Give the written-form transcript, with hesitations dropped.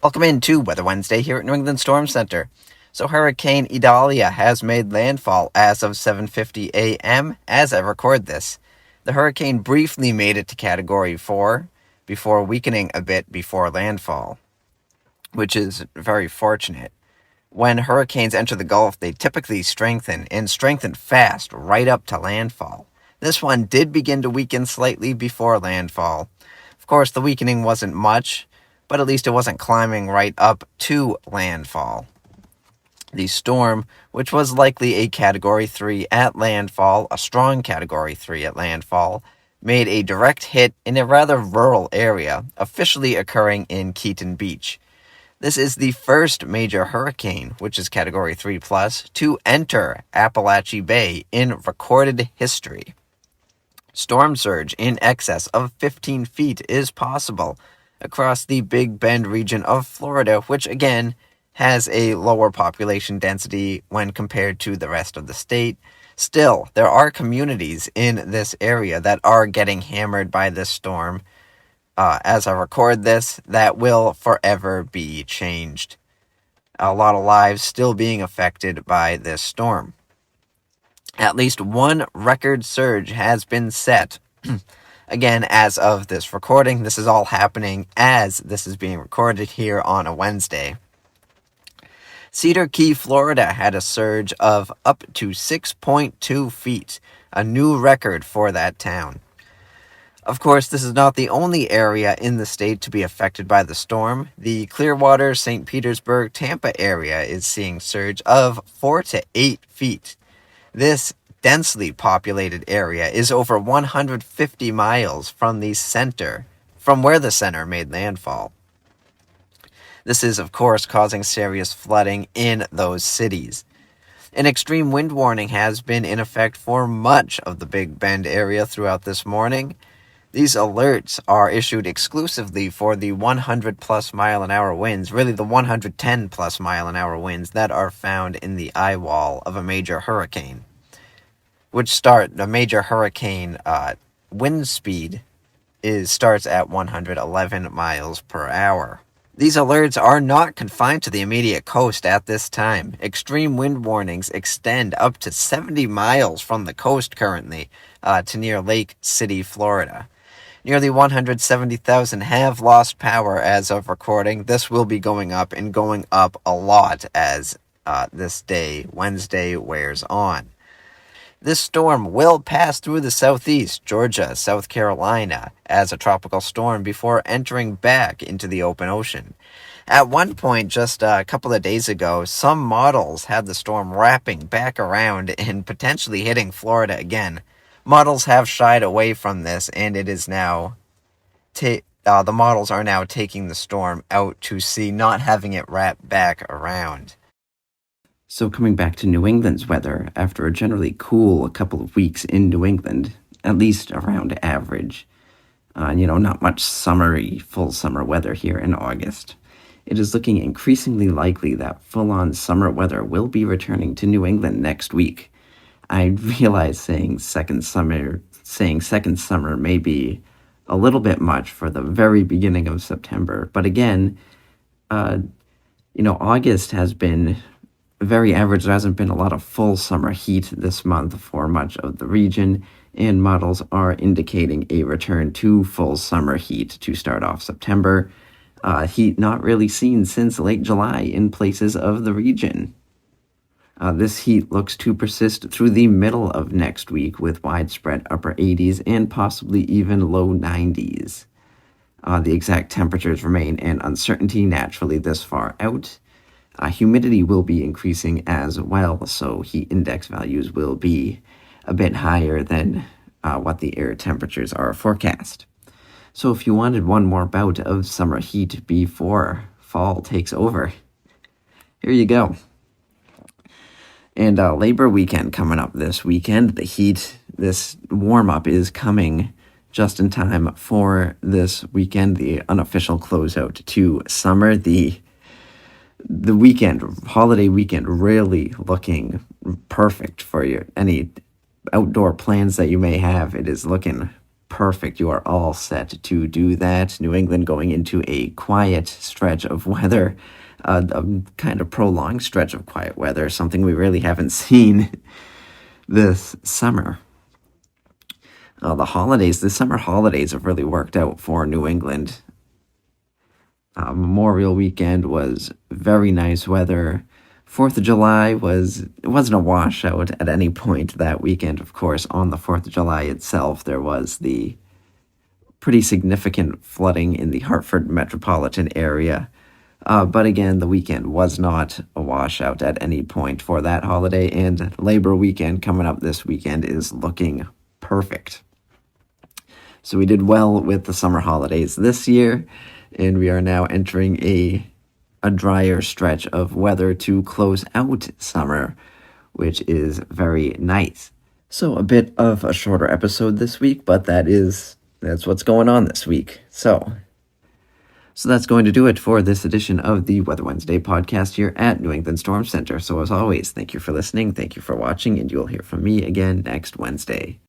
Welcome into Weather Wednesday here at New England Storm Center. So Hurricane Idalia has made landfall as of 7:50 a.m. as I record this. The hurricane briefly made it to Category 4 before weakening a bit before landfall, which is very fortunate. When hurricanes enter the Gulf, they typically strengthen and strengthen fast right up to landfall. This one did begin to weaken slightly before landfall. Of course, the weakening wasn't much, but at least it wasn't climbing right up to landfall. The storm, which was likely a Category 3 at landfall, a strong Category 3 at landfall, made a direct hit in a rather rural area, officially occurring in Keaton Beach. This is the first major hurricane, which is Category 3 plus, to enter Appalachia Bay in recorded history. Storm surge in excess of 15 feet is possible across the Big Bend region of Florida, which again has a lower population density when compared to the rest of the state. Still, there are communities in this area that are getting hammered by this storm. As I record this, that will forever be changed. A lot of lives still being affected by this storm. At least one record surge has been set. Again, as of this recording, this is all happening as this is being recorded here on a Wednesday. Cedar Key, Florida had a surge of up to 6.2 feet, a new record for that town. Of course, this is not the only area in the state to be affected by the storm. The Clearwater, St. Petersburg, Tampa area is seeing surge of 4 to 8 feet. This densely populated area is over 150 miles from the center, from where the center made landfall. This is, of course, causing serious flooding in those cities. An extreme wind warning has been in effect for much of the Big Bend area throughout this morning. These alerts are issued exclusively for the 100 plus mile an hour winds, really the 110 plus mile an hour winds that are found in the eye wall of a major hurricane. A major hurricane wind speed starts at 111 miles per hour. These alerts are not confined to the immediate coast at this time. Extreme wind warnings extend up to 70 miles from the coast currently to near Lake City, Florida. Nearly 170,000 have lost power as of recording. This will be going up and going up a lot as this day, Wednesday, wears on. This storm will pass through the southeast, Georgia, South Carolina, as a tropical storm before entering back into the open ocean. At one point, just a couple of days ago, some models had the storm wrapping back around and potentially hitting Florida again. Models have shied away from this, and it is now the models are now taking the storm out to sea, not having it wrap back around. So coming back to New England's weather, after a generally cool couple of weeks in New England, at least around average, not much summery, full summer weather here in August, it is looking increasingly likely that full-on summer weather will be returning to New England next week. I realize saying second summer may be a little bit much for the very beginning of September, but again, August has been very average. There hasn't been a lot of full summer heat this month for much of the region, and models are indicating a return to full summer heat to start off September. Heat not really seen since late July in places of the region. This heat looks to persist through the middle of next week with widespread upper 80s and possibly even low 90s. The exact temperatures remain an uncertainty naturally this far out. Humidity will be increasing as well, so heat index values will be a bit higher than what the air temperatures are forecast. So if you wanted one more bout of summer heat before fall takes over, here you go. And Labor Weekend coming up this weekend. This warm-up is coming just in time for this weekend, the unofficial closeout to summer. The holiday weekend, really looking perfect for any outdoor plans that you may have. It is looking perfect. You are all set to do that. New England going into a quiet stretch of weather, a kind of prolonged stretch of quiet weather, something we really haven't seen this summer. The summer holidays have really worked out for New England. Memorial weekend was very nice weather. 4th of July it wasn't a washout at any point that weekend. Of course, on the 4th of July itself, there was the pretty significant flooding in the Hartford metropolitan area. But again, the weekend was not a washout at any point for that holiday, and Labor Weekend coming up this weekend is looking perfect. So we did well with the summer holidays this year, and we are now entering a drier stretch of weather to close out summer, which is very nice. So a bit of a shorter episode this week, but that's what's going on this week. So that's going to do it for this edition of the Weather Wednesday podcast here at New England Storm Center. So as always, thank you for listening, thank you for watching, and you'll hear from me again next Wednesday.